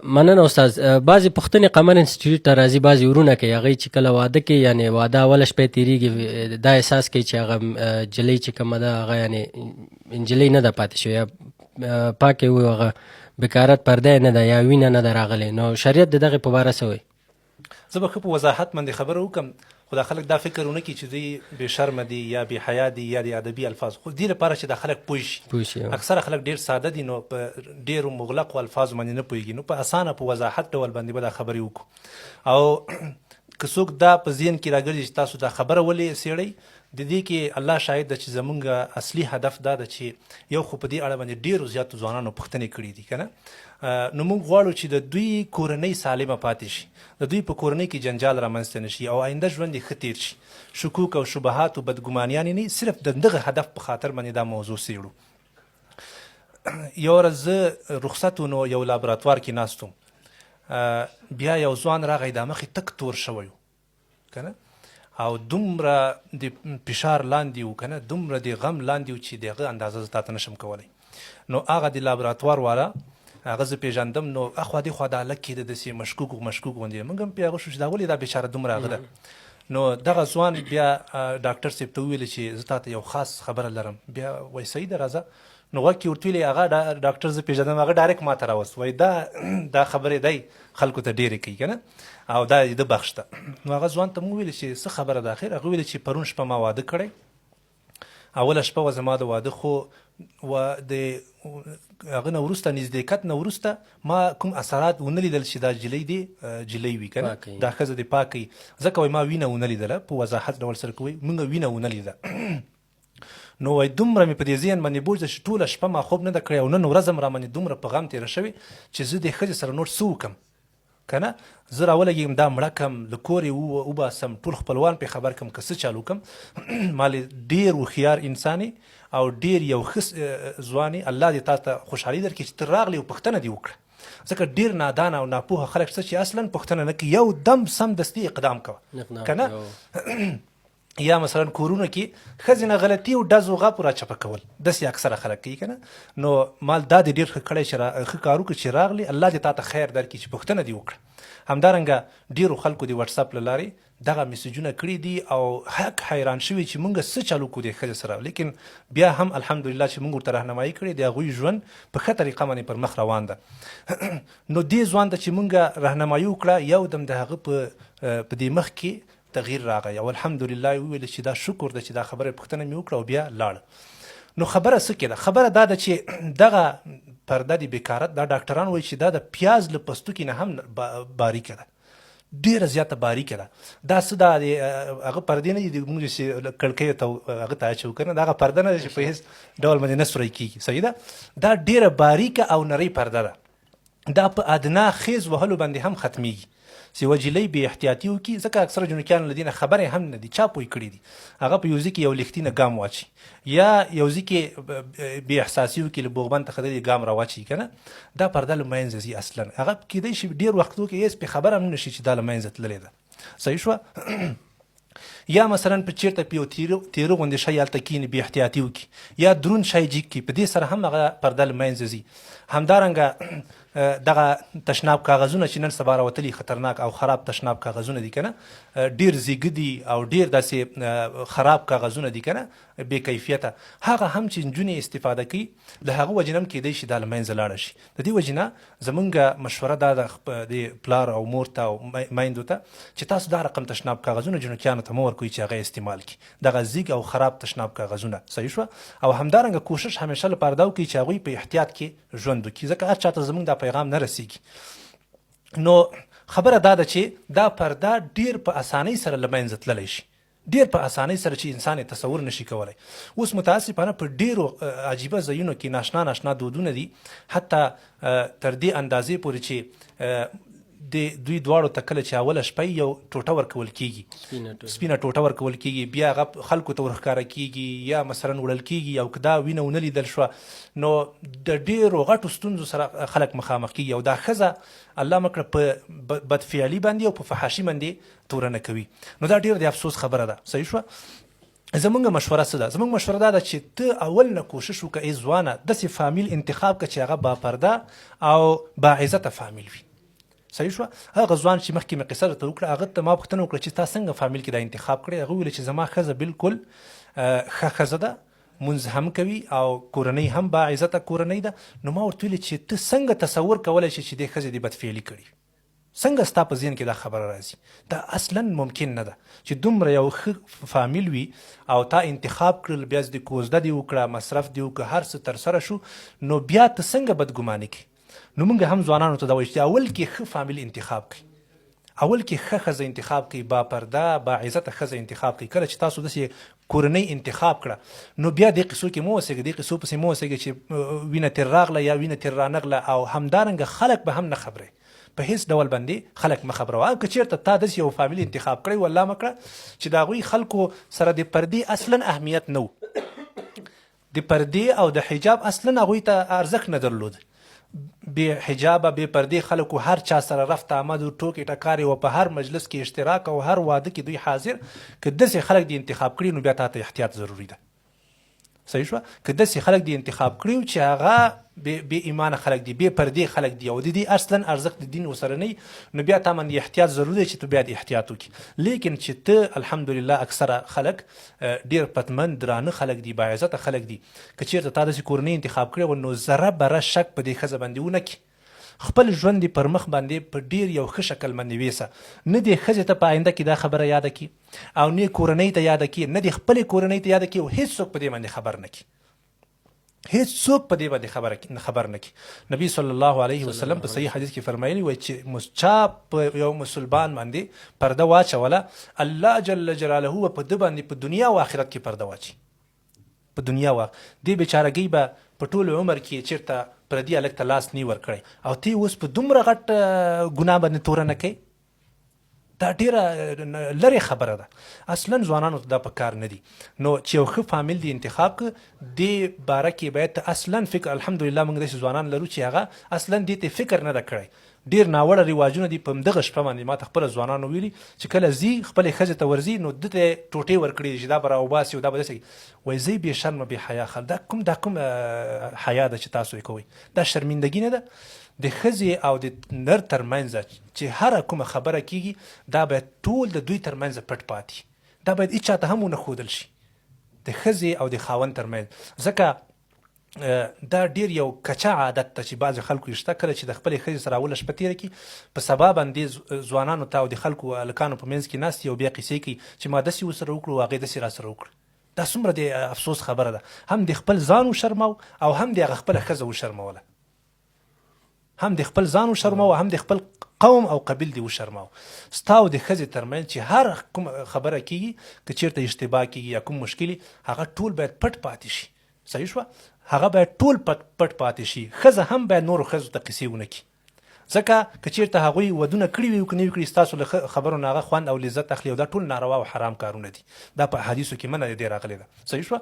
مننه استاد. بعضې پوښتنې قمر انسټیټیوټ ته راځي، بعضې ورونه کوي هغوی چې کله واده کوي، یعنې واده اوله شپه یې تېرېږي، دا احساس کوي چې هغه نجلۍ چې کومه ده هغه یعنې نجلۍ نه ده پاتې شوې، یا پاکې ووایو هغه بکارت پرده یې نه ده، یا وینه نه ده راغلی. نو شریعت د دغې په باره څه وایي؟ زه به ښه په وضاحت باندې خبره وکړم، خو دا خلک دا فکر ونه کړي چې دوی بې شرمه دي یا بې حیا دي یا د ادبي الفاظ، خو دې لپاره چې دا خلک پوه شي. اکثره خلک ډېر ساده دي، نو په ډېرو مغلقو الفاظو باندې نه پوهېږي. نو په اسانه په وضاحت ډول باندې به دا خبرې وکړو. او که څوک دا په ذهن کې راګرځي چې تاسو دا خبره ولې څېړئ، د دې کې الله شاهد ده چې زمونږ اصلي هدف دا ده چې یو خو په دې اړه باندې ډېرو زیاتو ځوانانو پوښتنې کړي دي که نه. نو موږ غواړو چې د دوی کورنۍ سالمه پاتې شي، د دوی په کورنۍ کې جنجال رامنځته نه شي او آینده ژوند یې ښه تېر شي. شکوک او شبهات او بدګمانیانې نه، صرف د دغه هدف په خاطر باندې دا موضوع څېړو. یو ورځ زه رخصت و، نو یو لابراتوار کې ناست وم، بیا یو ځوان راغی، دا مخې تک تور شوی و که نه، او دومره د فشار لاندې و که نه، دومره د غم لاندې و چې د هغه اندازه زه تاته نشم کولی. نو هغه د لابراتوار والا هغه زه پېژندم، نو اخوا دېخوا دا هلک کېده داسې مشکوک غوندې، موږ هم پې هغه شو چې دا ولې دا بېچاره دومره هغه ده. نو دغه ځوان بیا ډاکټر صاحب ته وویل چې زه تاته یو خاص خبره لرم. بیا وایي صحیح ده راځه. نو غوږ کې ورته ویلې، هغه ډاکټر زه پېژندم، هغه ډایرکټ ما ته راوست، وایي دا خبرې دی خلکو ته ډېرې کوي که نه، او دا د بخش ده. نو هغه ځوان ته مو وویل چې څه خبره ده اخر؟ هغه ویل چې پرون شپه ما واده کړی، اوله شپه وه زما د واده، خو د هغه نه وروسته نزدېکت نه وروسته ما کوم اثرات ونه لیدل چې دا جلۍ دې جلۍ وي که نه، دا ښځه دې پاکوي. ځکه وایي ما وینه ونه لیدله، په وضاحت ډول سره کوي موږ وینه ونه لیده. نو وایي دومره مې په دې ذهن باندې بوج ده چې ټوله شپه ما خوب نه ده کړی، او نن ورځ هم را باندې دومره په غم تېره شوې چې زه دې ښځې سره نور څه وکړم که نه. زه راولګېږم دا مړه کړم، له کور یې وباسم، ټول خپلوان پې خبر کړم، که څه چالو کړم. مالې ډېر هوښیار انسان او ډېر یو ښه ځوان، الله دې تا ته خوشحالي درکړي چې ته راغلې او پوښتنه دې وکړه. ځکه ډېر نادانه او ناپوهه خلک شته چې اصلا پوښتنه نه کوي، یو دم سمدستي اقدام کوه که نه. یا مثلا کورونه کې ښځې نه غلطي او ډز و غپ راچپه کول، داسې اکثره خلک کوي که نه. نو مال دا دې ډېر ښه کړی چې ښه کار وکړي چې راغلي، الله دې تا ته خیر درکړي چې پوښتنه دې وکړه. همدارنګه ډېرو خلکو د وټساپ له لارې دغه میسجونه کړي دي او حق حیران شوي چې مونږ څه چالو کړو د ښځې سره، لیکن بیا هم الحمدلله چې مونږ ورته رهنمایي کړې، د هغوی ژوند په ښه طریقه باندې پر مخ روان ده. نو دې ځوان ته چې مونږ رهنمایي وکړه، یو دم د هغه په دې مخ کې تغییر راغی، او الحمدلله یې وویل چې دا شکر ده چې دا خبره پوښتنه مې وکړه او بیا لاړه. نو خبره څه کې ده؟ خبره دا ده چې دغه پرده د بکارت، دا ډاکټران وایي چې دا د پیاز له پستوکي نه هم باریکه ده، ډېره زیاته باریکه ده. دا څه دا هغه پردې نه دي موږ چې کړکیو ته هغه ته اچوو که نه، دا هغه پرده نه ده چې په هېڅ ډول باندې نه سوری کېږي. صحیح ده؟ دا ډېره باریکه او نرۍ پرده ده. دا په ادنا خیز وهلو باندې هم ختمیږي چې یوه جلۍ بې احتیاطي وکړي، ځکه اکثره جنوکیان له دې نه خبرې هم نه دي، چا پوی کړي دي. هغه په یو ځای کې یو لیختینه ګام واچي، یا یو ځای کې بې احساسي وکړي، له بوغبند څخه د ګام راواچي که نه، دا پرده له منځه ځي. اصلا هغه کیدای شي ډېر وختو کې هېڅ پې خبره هم نه شي چې دا له منځه تللې ده. صحیح شوه؟ یا مثلا په چیرته په یو تیره غوندې شی هلته کښېني، بې احتیاطي وکړي، یا دروند شی جګ کړي، په دې سره هم هغه پرده له منځه ځي. همدارنګه دغه تشناب کاغذونه چې نن سبا راوتلي خطرناک او خراب تشناب کاغذونه دي که نه، ډېر زیږه دي او ډېر داسې خراب کاغذونه دي که نه، بې کیفیته، هغه هم چې نجونې استفاده کوي، له هغه وجې نه هم کیدای شي دا له منځه لاړه شي. د دې وجې نه زمونږ مشوره دا ده د پلار او مور ته او میندو ته چې تاسو دا رقم تشناب کاغذونه جنوکیانو ته مه ورکوئ چې هغه استعمال کړي، دغه زیږ او خراب تشناب کاغذونه. صحیح شوه؟ او همدارنګه کوشش همیشه لپاره دا وکړي چې هغوی په احتیاط کې ژوند وکړي، ځکه هر چاته زمونږ دا پیغام نه رسیږي. نو خبره دا ده چې دا پرده ډېر په اسانۍ سره له منځه تللی شي، ډېر په اسانۍ سره چې انسان یې تصور نشي کولی. اوس متاسفانه په ډېرو عجیبه ځایونو کې ناشنا دودونه دي، حتی تر دې اندازې پورې چې د دوی دواړو ته کله چې اوله شپه یو ټوټه ورکول کېږي، سپینه ټوټه ورکول کېږي، بیا هغه خلکو ته ورښکاره کېږي یا مثلا وړل کېږي، او که دا وینه ونه لیدل شوه نو د ډېرو غټو ستونزو سره خلک مخامخ کېږي، او دا ښځه الله مکړه په بدفعلي باندې او په فحاشي باندې تورنه کوي. نو دا ډېر د افسوس خبره ده. صحیح شوه؟ زمونږ مشوره څه ده؟ زمونږ مشوره دا ده چې ته اول نه کوشش وکړه ای ځوانه داسې فامیل انتخاب کړه چې هغه باپرده او باعزته فامیل وي. صحیح شوه؟ هغه ځوان چې مخکې مې قصه درته وکړه هغه ته ما پوښتنه وکړه چې تا څنګه فامیل کې دا انتخاب کړی؟ هغه وویل چې زما ښځه بالکل ښه ښځه ده، مونځ هم کوي او کورنۍ هم باعزته کورنۍ ده. نو ما ورته ویلې چې ته څنګه تصور کولی شې چې دې ښځې دې بدفعلي کړي؟ څنګه ستا په ذهن کې دا خبره راځي؟ دا اصلا ممکن نه ده چې دومره یو ښه فامیل وي او تا انتخاب کړل، بیا دې کوزده دې وکړه، مصرف دې وکړه، هر څه ترسره شو، نو بیا ته څنګه بدګماني کوي؟ نو موږ هم ځوانانو ته دا وایو چې اول کې ښه فامیل انتخاب کړئ، اول کې ښه ښځه انتخاب کړئ، باپرده باعزته ښځه انتخاب کړئ. کله چې تاسو داسې کورنۍ انتخاب کړه نو بیا دې قصو کې مه اوسېږئ، دې قصو پسې مه اوسېږئ چې وینه تېر راغله یا وینه تېر رانغله، او همدارنګه خلک به هم نه خبرئ، په هیڅ ډول باندې خلک مه خبروه. که چېرته تا داسې یو فامیل انتخاب کړی والله مه کړه چې د هغوی خلکو سره د پردې اصلا اهمیت نه و، د پردې او د حجاب اصلا هغوی ته ارزښت نه درلود، بې حجابه بې پردې خلکو هر چا سره رفت آمد و ټوکې ټکارې و، په هر مجلس کې اشتراک او هر واده کې دوی حاضر. که داسې خلک دې انتخاب کړي نو بیا تا ته احتیاط ضروري ده. صحیح شوه؟ که داسې خلک دې انتخاب کړي چې هغه بې ایمانه خلک دي، بې پردې خلک دي او د دې اصلا ارزښت د دین ورسره نه وي، نو بیا تا باندې احتیاط ضروري دی چې ته بیا د احتیاط وکړي. لیکن چې ته الحمدلله اکثره خلک ډېر پتمن درانه خلک دي، باعزته خلک دي، که چېرته تا داسې کورنۍ انتخاب کړې وه نو ذره بره شک په دې ښځه باندې ونه کړي. خپل ژوند دې پر مخ باندې په ډیر یو ښه شکل باندې ویسه، نه دې ښځې ته په آینده کې دا خبره یاده کړي او نه کورنۍ ته یاده کړي، نه دې خپلې کورنۍ ته یاده کړي او هېڅوک په دې باندې خبر نه کړي، هېڅوک په دې باندې خبر نه کړي. نبی صلی الله علیه وسلم په صحیح حدیث کې فرمایلی وایي چې چا په یو مسلمان باندې پرده واچوله، الله جل جلاله به په ده باندې په دنیا او آخرت کې پرده واچي. په دنیا و دې بیچارګۍ به په ټول عمر کې چېرته پردي هلک ته لاس نه ورکړی او ته اوس په دومره غټ ګناه باندې توره نه کوي. دا ډیره لرې خبره ده، اصلا ځوانانو ته دا په کار نه دي. نو چې یو ښه فامیل دی انتخاب کړه، دې باره کې باید ته اصلا فکر، الحمدلله موږ داسې ځوانان لرو چې هغه اصلا دې ته فکر نه ده کړی. ډېر ناوړه رواجونه دي. په همدغه شپه باندې ما ته خپله ځوانانو ویلي چې کله ځي خپلې ښځې ته ورځي نو ده ته ټوټې ورکړي چې دا به راوباسي او دا به داسې وایي زه بې شرمه بې حیا خلک. دا کوم حیا ده چې تاسو یې کوئ؟ دا شرمندګي نه ده؟ د ښځې او د نر ترمنځ چې هره کومه خبره کیږي دا باید ټول د دوی ترمنځ پټ پاتې، دا باید هېچا ته هم ونه ښودل شي، د ښځې او د خاوند ترمنځ. ځکه دا ډیر یو کچا عادت ته چې بعضې خلکو یې شته، کله چې د خپلې ښځې سره اوله شپه تېره کړي په سبا باندې ځوانانو ته او د خلکو هلکانو په منځ کې ناست او بیا قیسې کوي چې ما داسې ورسره وکړو هغې داسې را سره وکړو. دا څومره د افسوس خبره ده، هم د خپل ځان وشرمو او هم د هغه خپله ښځه وشرموله، هم د خپل ځان وشرمو هم د خپل قوم او قبیل دی وشرمو. ستا او د ښځې ترمنځ چې هر کوم خبره کیږي، که چېرته اشتباه کیږي یا کوم مشکل هغه ټول باید پټ پاتې شي. صحیح شوه؟ هغه باید ټول پټ پاتې شي. ښځه هم باید نورو ښځو ته قیسې ونه کړي، ځکه که چېرته هغوی ودونه کړي وي او که نه وي کړي ستاسو له خبرو نه هغه خوند او لذت اخلي او دا ټول ناروا او حرام کارونه دي. دا په حدیثو کې منع دی راغلی ده. صحیح شوه؟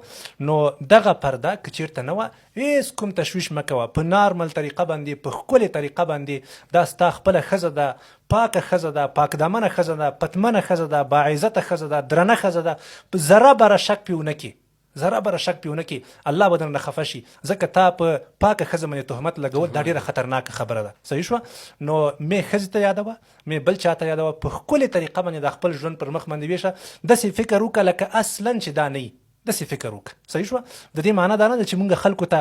نو دغه پرده که چېرته نه وه هېڅ کوم تشویش مه کوه، په نارمل طریقه باندې په ښکلې طریقه باندې دا ستا خپله ښځه ده، پاکه ښځه ده، پاکدامنه ښځه ده، پتمنه ښځه ده، باعزته ښځه ده، درنه ښځه ده، په ذره بره شک پې ونه کړي، ذره بره شک پې ونه کړي، الله به درنه خفه شي، ځکه تا په پاکه ښځه باندې تهمت لګول دا ډېره خطرناکه خبره ده. صحیح شوه؟ نو مې ښځې ته یادوه، مې بل چا ته یادوه، په ښکلې طریقه باندې دا خپل ژوند پر مخ باندې ویشه، داسې فکر وکړه لکه اصلا چې دا نه وي، داسې فکر وکړه. صحیح شوه؟ د دې معنا دا نه ده چې موږ خلکو ته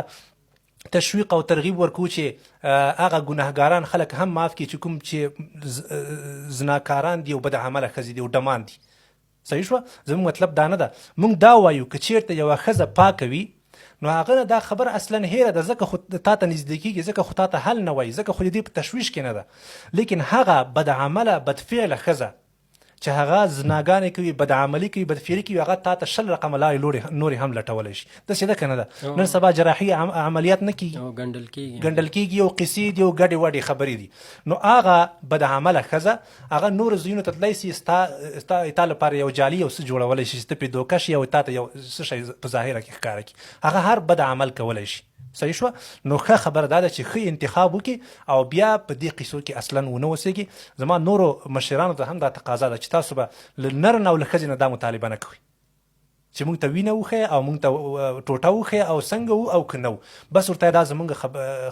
تشویق او ترغیب ورکو چې هغه ګناهګاران خلک هم معاف کړي چې کوم چې زناکاران دي او بد عمله ښځې دي او ډمان دي. صحیح شوه؟ زموږ مطلب دا نه ده. موږ دا وایو که چېرته یوه ښځه پاکه وي نو هغه نه دا خبره اصلا هیره ده، ځکه خو تا ته نږدې کېږي، ځکه خو تا ته حل نه وایي، ځکه خو د دې په تشویش کې نه ده. لیکن هغه بد عمله بدفعله ښځه چې هغه زناګانې کوي، بد عملي کوي، بدفعلي کوي، هغه تا ته 10 رقمه لارې نورې هم لټولی شي. داسې ده که نه ده؟ نن سبا جراحي عملیات نه کېږي، ګنډل کېږي او قیسې دي او ګډې وډې خبرې دي. نو هغه بد عمله ښځه هغه نورو ځایونو ته تللی سي، تا لپاره یو جالي یو څه جوړولی شي چې ته پرې دوکه شي او تا ته یو څه شی په ظاهره کې ښکاره کړي، هغه هر بد عمل کولی شي. صحیح شوه؟ نو ښه خبره دا ده چې ښه انتخاب وکړي او بیا په دې قیسو کې اصلا ونه اوسېږي. زما نورو مشرانو ته هم دا تقاضا ده چې تاسو به له نر نه او له ښځې نه دا مطالبه نه کوئ چې موږ ته وینه وښیه او موږ ته ټوټه وښیه او څنګه وو او که نه وو. بس ورته دا زموږ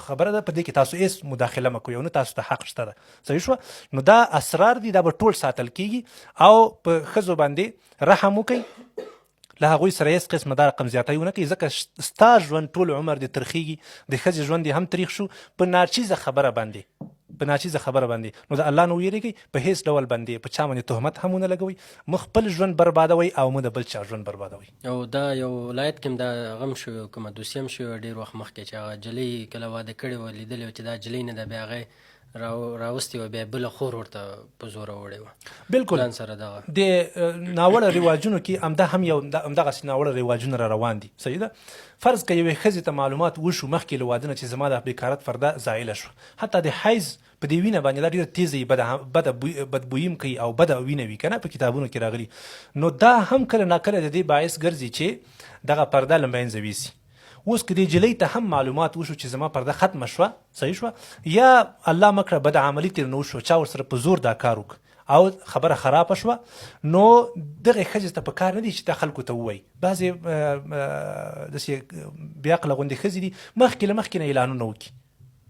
خبره ده، په دې کې تاسو هېڅ مداخله مه کوئ او نه تاسو ته حق شته ده. صحیح شوه. نو دا اسرار دي، دا به ټول ساتل کېږي او په ښځو باندې رحم وکئ، له هغوی سره هېڅ قسمه دا رقم زیاتی ونه کوي، ځکه ستا ژوند ټول عمر دې ترخیږي، د ښځې ژوند یې هم تریخ شو په ناچیزه خبره باندې. نو د الله نه ویریږئ، په هېڅ ډول باندې په چا باندې تهمت هم ونه لګوئ، مه خپل ژوند بربادوئ او مه د بل چا ژوند بربادوئ. او دا یو ولایت کې هم دا غم شو، کومه دوسیه هم شوې ډېر وخت مخکې چې هغه جلۍ کله واده کړې وه، لیدلې وه چې دا جلۍ نه ده، بیا هغې راوستې وه، بیا بله خور ورته په زوره وړې وه. بلکل ځان سره دغه د ناوړه رواجونو کې همدغسې ناوړه رواجونه را روان دي. صحیح ده. فرض که یوې ښځې ته معلومات وشو مخکې له واده نه چې زما د بېکارت فرده زایله شو، حتی د حیض په دې وینه باندې دا ډېره تیزه بدبویم کوي او بده وینه وي که نه، په کتابونو کې راغلي. نو دا هم کله ناکله د دې باعث ګرځي چې دغه پرده له منځه ویسي. اوس که دې جلۍ ته هم معلومات وشو چې زما پرده ختمه شوه، صحیح شوه، یا الله مکړه بد عملي ترې نه وشو، چا ورسره په زور دا کار وکړ او خبره خرابه شوه، نو دغې ښځې ته په کار نه دی چې دا خلکو ته ووایي. بعضې داسې بېعقله غوندې ښځې دي مخکې له مخکې نه اعلانونه وکړي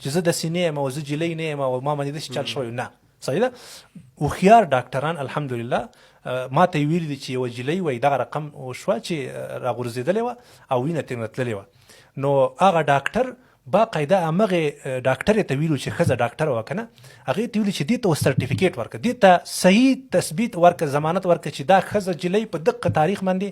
چې زه داسې نه یم او زه جلۍ نه یم او ما باندې داسې چل شوی. نه، صحیح ده. هوښیار ډاکټران الحمدلله ما ته یې ویلي دي چې یوه جلۍ وایي دغه رقم وشوه چې راغورځېدلې وه او وینه ترې تللې وه. نو هغه ډاکټر باقاعده همغې ډاکټرې ته ویلو چې ښځه ډاکټره وه که نه، هغې ته ویلي چې دې ته سرټیفیکیټ ورکړه، دې ته صحیح تثبیت ورکړه، ضمانت ورکړه چې دا ښځه جلۍ په دقه تاریخ باندې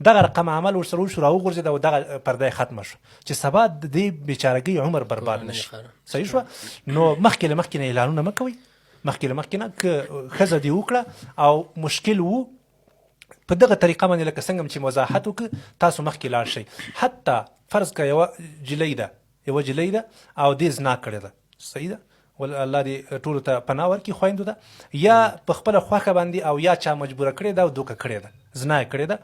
دغه رقم عمل ورسره وشو، راوغورځېده او دغه پرده یې ختمه شوه چې سبا د دې بیچارګۍ عمر برباد نه شي. صحیح شوه. نو مخکې له مخکې نه اعلانونه مه کوئ، مخکې له مخکې نه که ښځه دې وکړه او مشکل وو په دغه طریقه باندې لکه څنګه چې وضاحت وکړه، تاسو مخکې لاړ شئ. حتی فرض که یوه جلۍ ده او دې زنا کړې ده، صحیح ده، الله دې ټولو ته پناه ورکړي خویندو ده، یا په خپله خوښه باندې او یا چا مجبوره کړې ده او دوکه کړې ده، زنا یې کړې ده،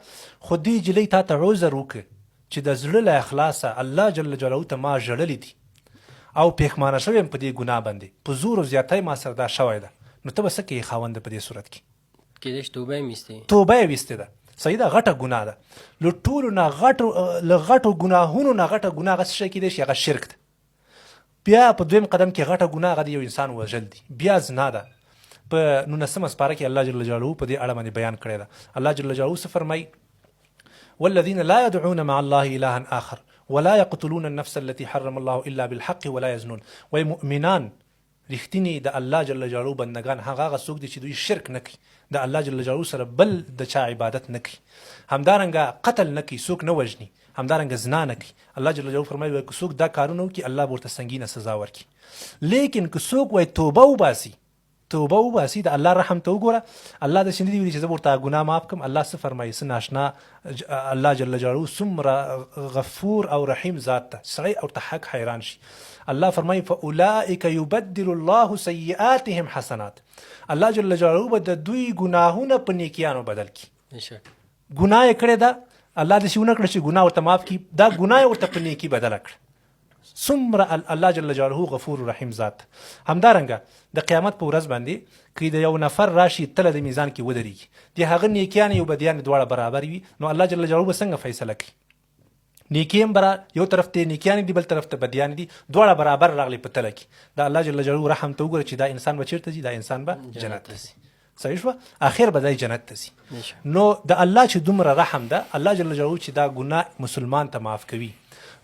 خو دې جلۍ تا ته عذر وکړي چې د زړه له اخلاصه الله جل جلاله ته ما ژړلي دي او پښیمانه شوی یم په دې ګناه باندې، په زور او زیاتی ما سره دا شوی ده، نو ته به څه کوې خاونده په دې صورت کې؟ کېدای شي توبه یې ویستې توبه یې ویستې ده. صحیح ده. غټه ګناه ده. له ټولو نه له غټو ګناهونو نه غټه ګناه هغه څه شی کېدای شي هغه شرک ده. بیا په دویم قدم کې غټه ګناه هغه د یو انسان وژل دي. بیا زنا ده. په 19 سپاره کې الله جل جلاله په دې اړه باندې بیان کړی ده. الله جل جلاله څه فرمایي؟ والذین لا يدعون مع الله إلها آخر ولا يقتلون النفس التي حرم الله إلا بالحق ولا يزنون. وای مؤمنان رښتینی د الله جل جلاله بندگان هغه څوک دي چې دوی شرک نه کوي، د الله جل جلاله سره بل د چا عبادت نه کوي، همدارنګه قتل نه کوي، څوک نه وژني، همدارنګه زنا نه کوي. الله جل جلاله فرمایي که څوک دا کارونه وکړي الله به ورته سنګینه سزا ورکړي. لیکن که څوک وایي توبه وباسي د الله رحم ته وګوره، الله داسې نه دي ویلي چې زه به ورته ګناه معاف کړم. الله څه فرمایي؟ څه ناشنا الله جل جلاله څومره غفور او رحیم ذات ته، سړی ورته حق حیران شي. الله فرمایي فاولئک یبدل الله سیئاتهم حسنات. الله جل جلاله به د دوی ګناهونه په نیکیانو بدل کړي. ګناه یې کړې ده، الله داسې ونه کړه چې ګناه ورته معاف کړي، دا ګناه یې ورته په نیکي بدله کړه. څومره الله جل جلاله غفور رحیم ذات. همدارنګه د قیامت په ورځ باندې که د یو نفر راشي تله د میزان کې ودرېږي، د هغه نیکیانې او بدیانې دواړه برابر وي، نو الله جل جلاله به څنګه فیصله کوي؟ نیکي هم یو طرف ته نیکیانې دي، بل طرف ته بدیانې دي، دواړه برابر راغلي په تله کې. د الله جل جلاله رحم ته وګوره چې دا انسان به چېرته ځي؟ دا انسان به جنت ته ځي. صحیح شوه. اخر به دی جنت ته ځي. نو د الله چې دومره رحم ده، الله جل جلاله چې دا ګناه مسلمان ته معاف کوي،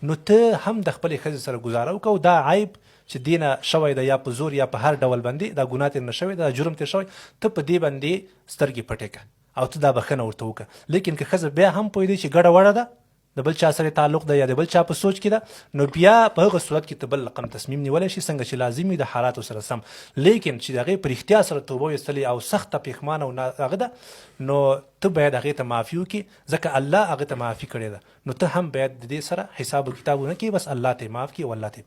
نو ته هم د خپلې ښځې سره ګزاره وکړه، دا عیب چې دینه شوی ده یا په زور یا په هر ډول باندې دا ګناه تېر نه شوی ده، دا جرم تېر شوی، ته په دې باندې سترګې پټې کړه او ته دا بښنه ورته وکړه. لیکن که ښځه بیا هم پوهېدی چې ګډه وړه ده، د بل چا سره تعلق ده یا د بل چا په سوچ کې ده، نو بیا په هغه صورت کې ته بل رقم تصمیم نیولی شي څنګه چې لازم وي د حالاتو سره سم. لیکن چې د هغې په رښتیا سره توبه ویستلې او سخته پښیمانه او هغه ده، نو ته باید هغې ته معافي وکړي، ځکه الله هغې ته معافي کړې ده. نو ته هم باید د دې سره حساب و کتاب ونه کړي، بس الله ته یې معاف کړي او الله ته